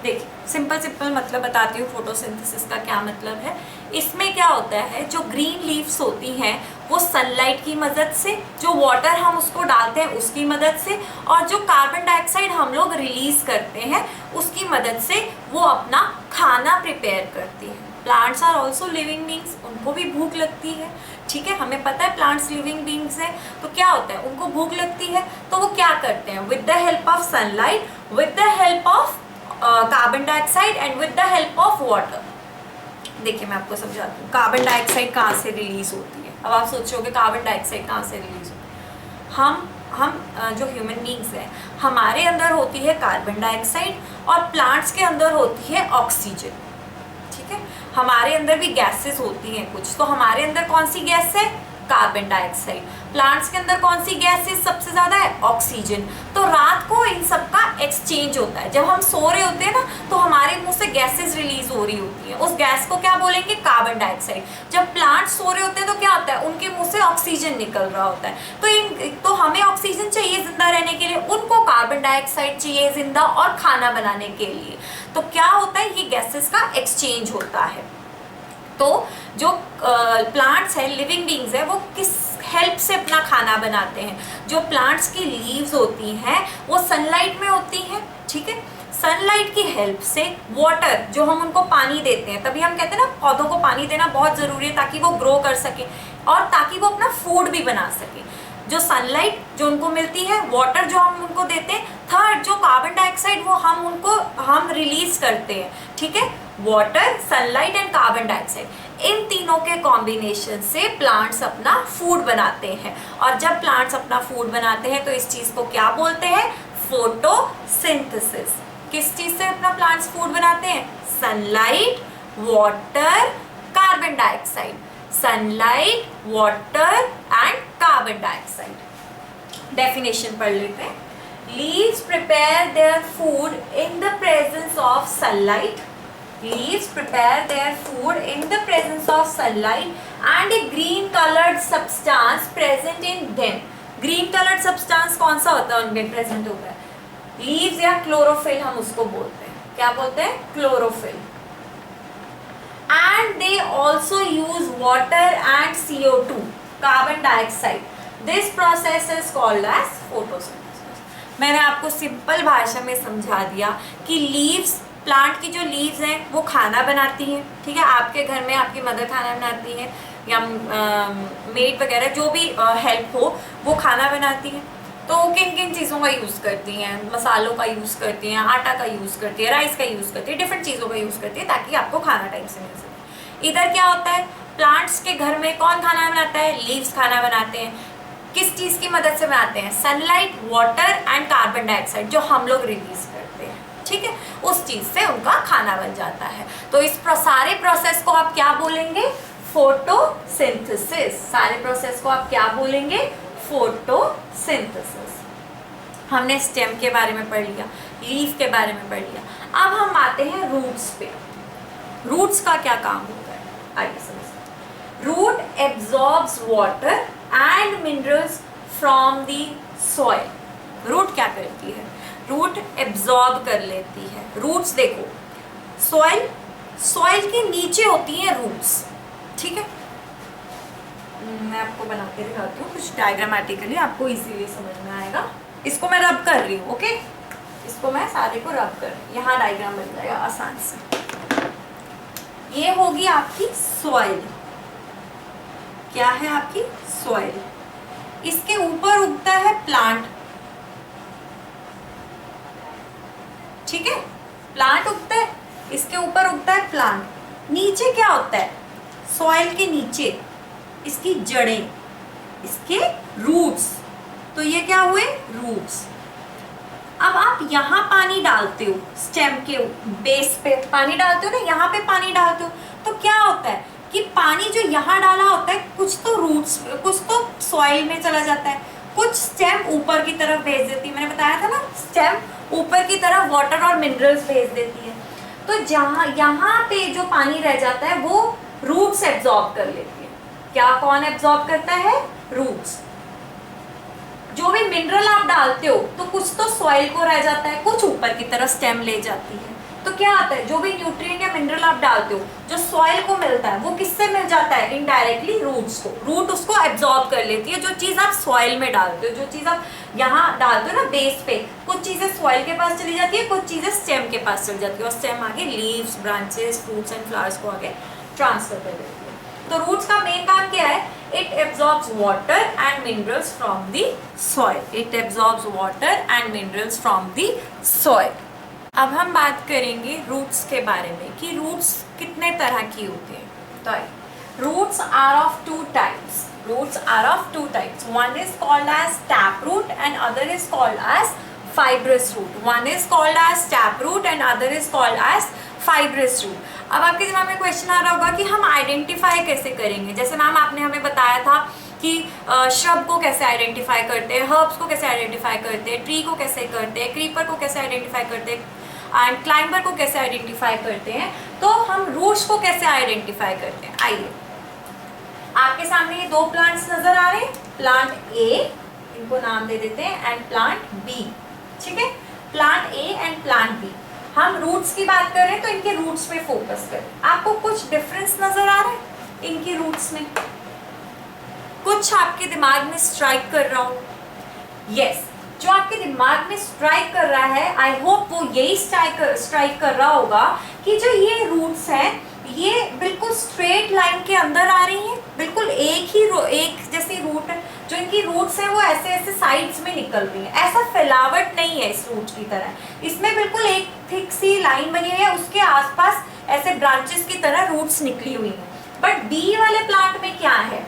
देखिए, सिंपल मतलब बताती हूँ फोटोसिंथेसिस का क्या मतलब है। इसमें क्या होता है, जो ग्रीन लीव्स होती हैं वो सनलाइट की मदद से, जो वाटर हम उसको डालते हैं उसकी मदद से, और जो कार्बन डाइऑक्साइड हम लोग रिलीज करते हैं उसकी मदद से वो अपना खाना प्रिपेयर करती है। Plants are also living beings, उनको भी भूख लगती है। ठीक है, हमें पता है प्लांट्स लिविंग बींग्स हैं, तो क्या होता है? उनको भूख लगती है तो वो क्या करते हैं? With the help of sunlight, with the help of carbon dioxide and with the help of water. देखिए मैं आपको समझाती हूँ कार्बन डाइऑक्साइड कहाँ से रिलीज होती है। अब आप सोचोगे कार्बन डाइऑक्साइड कहाँ से रिलीज होती है? हम जो ह्यूमन बींग्स हैं, हमारे अंदर होती है कार्बन डाइऑक्साइड और प्लांट्स के अंदर होती है ऑक्सीजन। ठीक है, हमारे अंदर भी गैसेस होती हैं कुछ, तो हमारे अंदर कौन सी गैस है? Carbon dioxide. प्लांट्स के अंदर कौन सी गैसेस सबसे ज्यादा है? ऑक्सीजन। तो रात को इन सब का एक्सचेंज होता है। जब हम सो रहे होते हैं ना, तो हमारे मुंह से गैसेस रिलीज हो रही होती है, उस गैस को क्या बोलेंगे? Carbon dioxide. जब प्लांट्स सो रहे होते हैं तो क्या होता है? उनके मुंह से ऑक्सीजन निकल रहा होता है। तो हमें ऑक्सीजन चाहिए जिंदा रहने के लिए, उनको कार्बन डाइऑक्साइड चाहिए जिंदा और खाना बनाने के लिए। तो क्या होता है? ये गैसेस का एक्सचेंज होता है। तो जो प्लांट्स है, लिविंग बींग्स है, वो किस हेल्प से अपना खाना बनाते हैं? जो प्लांट्स की लीव्स होती हैं वो सनलाइट में होती हैं। ठीक है, सनलाइट की हेल्प से वाटर, जो हम उनको पानी देते हैं, तभी हम कहते हैं ना पौधों को पानी देना बहुत जरूरी है ताकि वो ग्रो कर सके और ताकि वो अपना फूड भी बना सके। जो सनलाइट जो उनको मिलती है, वाटर जो हम उनको देते हैं, थर्ड जो कार्बन डाइऑक्साइड वो हम रिलीज करते हैं। ठीक है, water, sunlight and carbon dioxide, इन तीनों के कॉम्बिनेशन से प्लांट्स अपना फूड बनाते हैं। और जब प्लांट्स अपना फूड बनाते हैं तो इस चीज को क्या बोलते हैं? फोटोसिंथेसिस। किस चीज से अपना प्लांट्स फूड बनाते हैं? Sunlight, water, carbon dioxide. Sunlight, water and carbon dioxide. Definition पढ़ लेते हैं। Leaves prepare their food in the presence of sunlight. Leaves prepare their food in the presence of sunlight and a green colored substance present in them. Green colored substance कौन सा होता है उनमें present होता है? Leaves या chlorophyll हम उसको बोलते हैं. क्या बोलते हैं? Chlorophyll. And they also use water and CO2, carbon dioxide. This process is called as photosynthesis. मैंने आपको सिंपल भाषा में समझा दिया कि लीव्स, प्लांट की जो लीव्स हैं वो खाना बनाती हैं. ठीक है, आपके घर में आपकी मदर खाना बनाती है या मेड वगैरह जो भी हेल्प हो वो खाना बनाती है. तो किन किन चीज़ों का यूज़ करती हैं? मसालों का यूज़ करती हैं, आटा का यूज़ करती है, राइस का यूज़ करती है, डिफरेंट चीज़ों का यूज़ करती है ताकि आपको खाना टाइम से मिल सके. इधर क्या होता है? प्लांट्स के घर में कौन खाना बनाता है? लीव्स खाना बनाते हैं. किस चीज़ की मदद से बनाते हैं? Sunlight, water and carbon dioxide जो हम लोग रिलीज करते हैं. ठीक है, उस चीज़ से उनका खाना बन जाता है. तो इस सारे प्रोसेस को आप क्या बोलेंगे? फोटोसिंथेसिस. सारे प्रोसेस को आप क्या बोलेंगे? फोटोसिंथेसिस. हमने स्टेम के बारे में पढ़ लिया, लीफ के बारे में पढ़ लिया. अब हम आते हैं रूट्स पे. रूट्स का क्या काम होता है? आइए समझते. Root absorbs water and minerals from the soil. Root क्या करती है? रूट एब्जॉर्ब कर लेती है. रूट्स देखो, सॉइल के नीचे होती हैं रूट्स. ठीक है, मैं आपको बना के दिखाती हूँ कुछ डायग्रामेटिकली, आपको इजीली समझ में आएगा. इसको मैं रब कर रही हूँ. ओके, इसको मैं सारे को रब कर रही हूँ. यहाँ डायग्राम बन जाएगा आसान से. ये होगी आपकी सॉइल. क्या है आपकी? सॉइल. इसके ऊपर उगता है प्लांट. ठीक है, प्लांट उगता है, इसके ऊपर उगता है प्लांट. नीचे क्या होता है? सॉइल के नीचे इसकी जड़ें, इसके रूट्स. तो ये क्या हुए? रूट्स. अब आप यहाँ पानी डालते हो, स्टेम के बेस पे पानी डालते हो ना, यहाँ पे पानी डालते हो, तो क्या होता है कि पानी जो यहाँ डाला होता है कुछ तो रूट्स, कुछ तो सॉइल में चला जाता है, कुछ स्टेम ऊपर की तरफ भेज देती है. मैंने बताया था ना, स्टेम ऊपर की तरफ वाटर और मिनरल्स भेज देती है. तो जहाँ यहाँ पे जो पानी रह जाता है वो रूट्स एब्जॉर्ब कर लेती है. क्या कौन एब्जॉर्ब करता है? रूट्स. जो भी मिनरल आप डालते हो तो कुछ तो सॉइल को रह जाता है, कुछ ऊपर की तरफ स्टेम ले जाती है. तो क्या आता है? जो भी न्यूट्रिएंट या मिनरल आप डालते हो जो सॉइल को मिलता है वो किससे मिल जाता है? इनडायरेक्टली रूट्स को. रूट उसको एब्जॉर्ब कर लेती है. जो चीज़ आप सॉइल में डालते हो, जो चीज़ आप यहाँ डालते हो ना बेस पे, कुछ चीज़ें सॉइल के पास चली जाती है, कुछ चीज़ें स्टेम के पास चली जाती है, और स्टेम आगे leaves, branches, fruits and flowers को आगे ट्रांसफर कर देती है. तो रूट्स का मेन काम क्या है? It absorbs water and minerals from the soil. It absorbs water and minerals from the soil. अब हम बात करेंगे रूट्स के बारे में कि रूट्स कितने तरह की होते हैं. तो roots are of two types. Roots are of two types. One is called as taproot and other is called as fibrous root. One is called as taproot and other is called as fibrous root. अब आपके दिमाग में question आ रहा होगा कि हम identify कैसे करेंगे. जैसे मैम आपने हमें बताया था कि श्रब को कैसे आइडेंटिफाई करते हैं, हर्ब्स को कैसे आइडेंटिफाई करते हैं, ट्री को कैसे करते हैं, क्रीपर को कैसे आइडेंटिफाई करते हैं एंड क्लाइंबर को कैसे आइडेंटिफाई करते हैं. तो हम रूट्स को कैसे आइडेंटिफाई करते हैं? आइए, आपके सामने ये दो प्लांट्स नजर आ रहे हैं. प्लांट ए, इनको नाम दे देते हैं, एंड प्लांट बी. ठीक है, plant A and plant B. हम रूट्स की बात कर रहे हैं तो इनके रूट्स पे फोकस करें. आपको कुछ डिफरेंस नजर आ रहा है इनकी रूट्स में? कुछ आपके दिमाग में स्ट्राइक कर रहा हो? यस, जो आपके दिमाग में स्ट्राइक कर रहा है, आई होप वो यही स्ट्राइक कर रहा होगा कि जो ये रूट्स हैं ये बिल्कुल स्ट्रेट लाइन के अंदर आ रही हैं. बिल्कुल एक जैसी रूट, जो इनकी रूट्स हैं वो ऐसे ऐसे साइड्स में निकल रही हैं. ऐसा फैलावट नहीं है इस रूट की तरह. इसमें बिल्कुल एक थिक सी लाइन बनी हुई है, उसके आसपास ऐसे ब्रांचेस की तरह रूट्स निकली हुई हैं. बट बी वाले प्लांट में क्या है?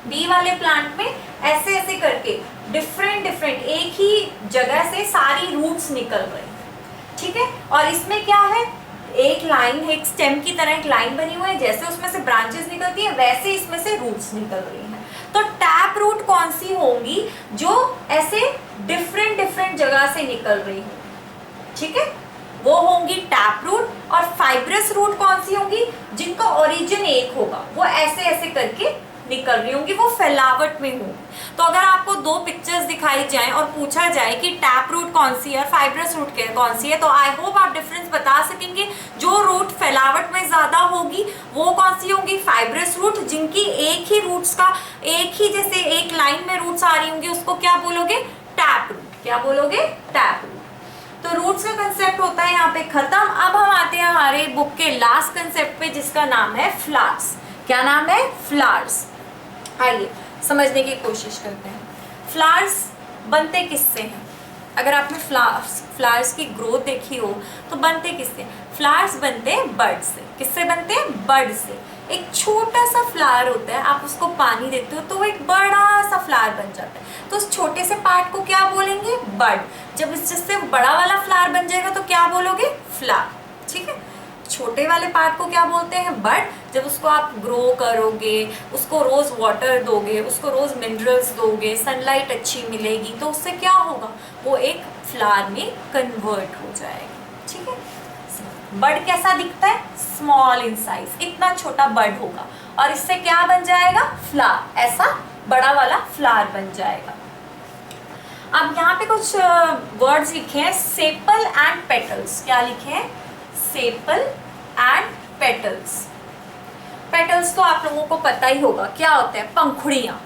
बी वाले प्लांट में ऐसे ऐसे करके डिफरेंट एक ही जगह से सारी रूट्स निकल रही हैं. ठीक है, और इसमें क्या है? एक लाइन है, एक स्टेम की तरह एक लाइन बनी हुई है. जैसे उसमें से ब्रांचेस निकलती है वैसे इसमें से रूट्स निकल रही हैं. तो टैप रूट कौन सी होंगी? जो ऐसे डिफरेंट जगह से निकल रही है. ठीक है, वो होंगी टैप रूट, और फाइब्रस रूट कौन सी होंगी, जिनका ओरिजिन एक होगा, वो ऐसे ऐसे करके निकल रही होंगी, वो फैलावट में होंगी। तो अगर आपको दो पिक्चर्स दिखाई जाए और पूछा जाए कि टैप रूट कौन सी है और फाइब्रस रूट कौन सी है, तो आई होप आप डिफरेंस बता सकेंगे। जो रूट फैलावट में ज्यादा होगी वो कौन सी होंगी, फाइब्रस रूट, जिनकी एक ही रूट्स का एक ही जैसे एक लाइन में रूट्स आ रही होंगी, उसको क्या बोलोगे, टैप रूट। क्या बोलोगे, टैप रूट। तो रूट्स का कंसेप्ट होता है यहाँ पे खत्म। अब हम आते हैं हमारे बुक के लास्ट कंसेप्ट पे, जिसका नाम है फ्लावर्स। क्या नाम है, फ्लावर्स। आइए समझने की कोशिश करते हैं। फ्लावर्स बनते किससे हैं? अगर आपने फ्लावर्स की ग्रोथ देखी हो तो बनते किससे? फ्लावर्स बनते हैं बर्ड से। किससे बनते हैं? बर्ड से। एक छोटा सा फ्लावर होता है, आप उसको पानी देते हो तो वो एक बड़ा सा फ्लावर बन जाता है। तो उस छोटे से पार्ट को क्या बोलेंगे? बर्ड। जब इससे बड़ा वाला फ्लावर बन जाएगा तो क्या बोलोगे? फ्लावर। ठीक है, छोटे वाले पार्ट को क्या बोलते हैं? बर्ड। जब उसको आप ग्रो करोगे, उसको रोज वाटर दोगे, उसको रोज मिनरल्स दोगे, सनलाइट अच्छी मिलेगी, तो उससे क्या होगा? वो एक फ्लावर में कन्वर्ट हो जाएगा। ठीक है, बर्ड कैसा दिखता है? स्मॉल इन साइज, इतना छोटा बर्ड होगा, और इससे क्या बन जाएगा? फ्लावर। ऐसा बड़ा वाला फ्लावर बन जाएगा। अब यहाँ पे कुछ वर्ड्स लिखे हैं, सेपल एंड पेटल्स। क्या लिखे हैं? Sepal and petals. पेटल्स तो आप लोगों को पता ही होगा क्या होता है, पंखुड़ियाँ।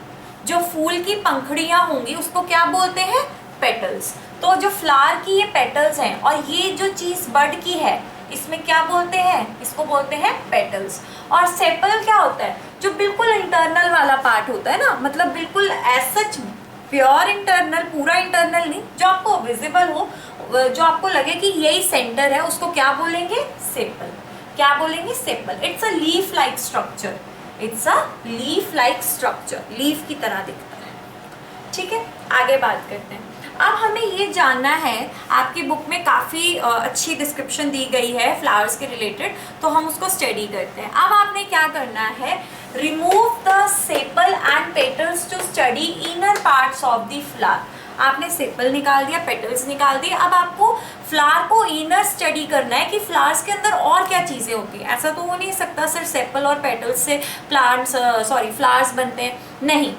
जो फूल की पंखुड़ियाँ होंगी उसको क्या बोलते हैं? पेटल्स। तो जो फ्लावर की ये पेटल्स हैं, और ये जो चीज बर्ड की है, इसमें क्या बोलते हैं? इसको बोलते हैं पेटल्स। और सेपल क्या होता है? जो बिल्कुल इंटरनल वाला पार्ट होता है ना, मतलब बिल्कुल सच प्योर इंटरनल, पूरा इंटरनल नहीं, जो आपको विजिबल हो, जो आपको लगे कि यही सेंटर है, उसको क्या बोलेंगे? सेपल। क्या बोलेंगे? Sepal. It's a leaf like structure. It's a leaf like structure, leaf की तरह दिखता है। ठीक है, आगे बात करते हैं। अब हमें ये जानना है, आपकी बुक में काफ़ी अच्छी डिस्क्रिप्शन दी गई है फ्लावर्स के रिलेटेड, तो हम उसको स्टडी करते हैं। अब आपने क्या करना है, remove the sepal and petals to study inner parts of the flower. आपने सेपल निकाल दिया, पेटल्स निकाल दिए, अब आपको फ्लावर को इनर स्टडी करना है कि फ्लावर्स के अंदर और क्या चीज़ें होती हैं। ऐसा तो हो नहीं सकता सिर्फ सेपल और पेटल्स से फ्लावर्स बनते हैं, नहीं,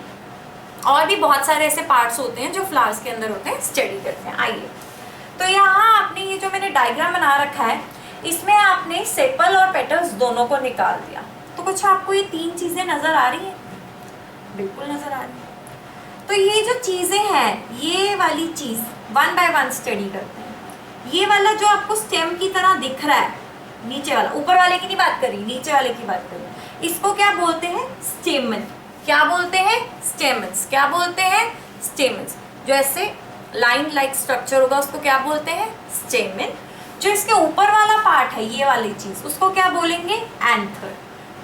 और भी बहुत सारे ऐसे पार्ट्स होते हैं जो फ्लावर्स के अंदर होते हैं, स्टडी करते हैं। आइए, तो यहाँ आपने ये जो मैंने डायग्राम बना रखा है, इसमें आपने सेपल और पेटल्स दोनों को निकाल दिया। तो कुछ आपको ये तीन चीज़ें नज़र आ रही हैं? बिल्कुल नज़र आ रही है। तो ये जो चीज़ें हैं, ये वाली चीज़ वन बाय वन स्टडी करते हैं। ये वाला जो आपको स्टेम की तरह दिख रहा है, नीचे वाला, ऊपर वाले की नहीं बात करी, नीचे वाले की बात करी, इसको क्या बोलते हैं? स्टेमन। क्या बोलते हैं? स्टेमन्स। क्या बोलते हैं? स्टेमन्स। जो ऐसे लाइन लाइक स्ट्रक्चर होगा उसको क्या बोलते हैं? स्टेमन। जो इसके ऊपर वाला पार्ट है, ये वाली चीज, उसको क्या बोलेंगे? एंथर।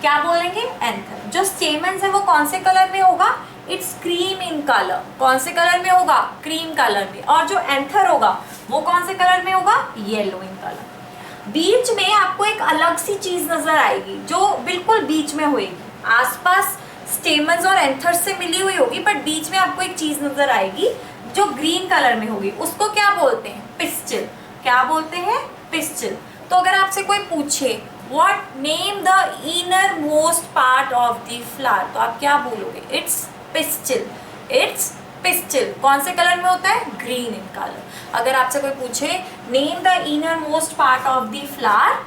क्या बोलेंगे? एंथर। जो स्टेमन्स है वो कौन से कलर में होगा? It's cream in colour. कौन से कलर में होगा? क्रीम कलर में। और जो एंथर होगा वो कौन से कलर में होगा? Yellow in colour. बीच में आपको एक अलग सी चीज नजर आएगी, जो बिल्कुल बीच में होगी, आसपास स्टेमन्स और एंथर्स से मिली हुई होगी, बट बीच में आपको एक चीज नजर आएगी जो ग्रीन कलर में होगी, उसको क्या बोलते हैं? पिस्टिल। क्या बोलते हैं? पिस्टिल। तो अगर आपसे कोई पूछे what name the inner most part of the flower, तो आप क्या बोलोगे? It's pistil. It's pistil. कौन से कलर में होता है? Green in colour. अगर आपसे कोई पूछे name the inner most part of the flower,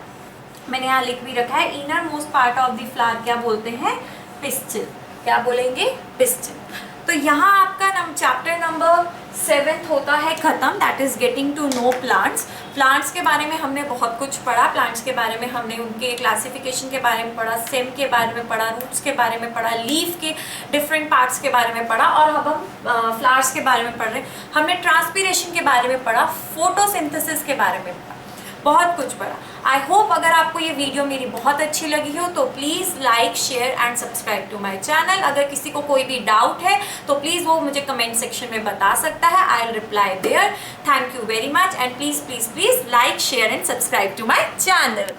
मैंने यहाँ लिख भी रखा है, inner most part of the flower क्या बोलते हैं? पिस्टिल। क्या बोलेंगे? पिस्टिल। तो यहाँ आपका चैप्टर नंबर 7 होता है खत्म, that is getting to know plants. Plants के बारे में हमने बहुत कुछ पढ़ा, प्लांट्स के बारे में हमने उनके क्लासिफिकेशन के बारे में पढ़ा, स्टेम के बारे में पढ़ा, रूट्स के बारे में पढ़ा, लीफ के डिफरेंट पार्ट्स के बारे में पढ़ा, और अब हम फ्लावर्स के बारे में पढ़ रहे हैं। हमने ट्रांसपीरेशन के बारे में पढ़ा, फोटोसिंथेसिस के बारे में पढ़ा, बहुत कुछ पढ़ा। आई होप अगर आपको ये वीडियो मेरी बहुत अच्छी लगी हो तो please like, share and subscribe to my channel. अगर किसी को कोई भी डाउट है तो प्लीज़ वो मुझे कमेंट सेक्शन में बता सकता है, I will reply there. Thank you very much and please please please like, share and subscribe to my channel.